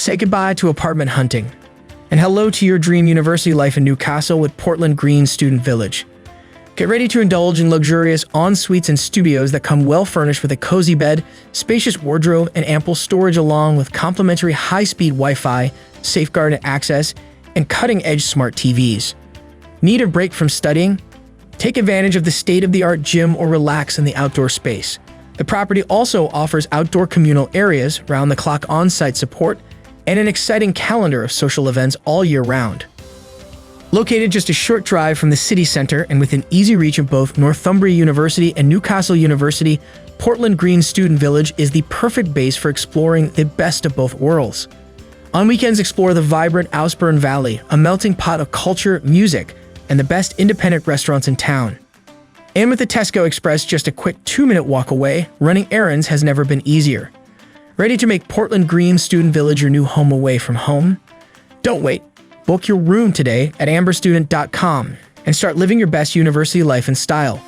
Say goodbye to apartment hunting. And hello to your dream university life in Newcastle with Portland Green Student Village. Get ready to indulge in luxurious en-suites and studios that come well furnished with a cozy bed, spacious wardrobe, and ample storage along with complimentary high-speed Wi-Fi, safeguarded access, and cutting-edge smart TVs. Need a break from studying? Take advantage of the state-of-the-art gym or relax in the outdoor space. The property also offers outdoor communal areas, round-the-clock on-site support, and an exciting calendar of social events all year round. Located just a short drive from the city center and within easy reach of both Northumbria University and Newcastle University, Portland Green Student Village is the perfect base for exploring the best of both worlds. On weekends, explore the vibrant Ouseburn Valley, a melting pot of culture, music, and the best independent restaurants in town. And with the Tesco Express just a quick 2-minute walk away, running errands has never been easier. Ready to make Portland Green Student Village your new home away from home? Don't wait. Book your room today at amberstudent.com and start living your best university life in style.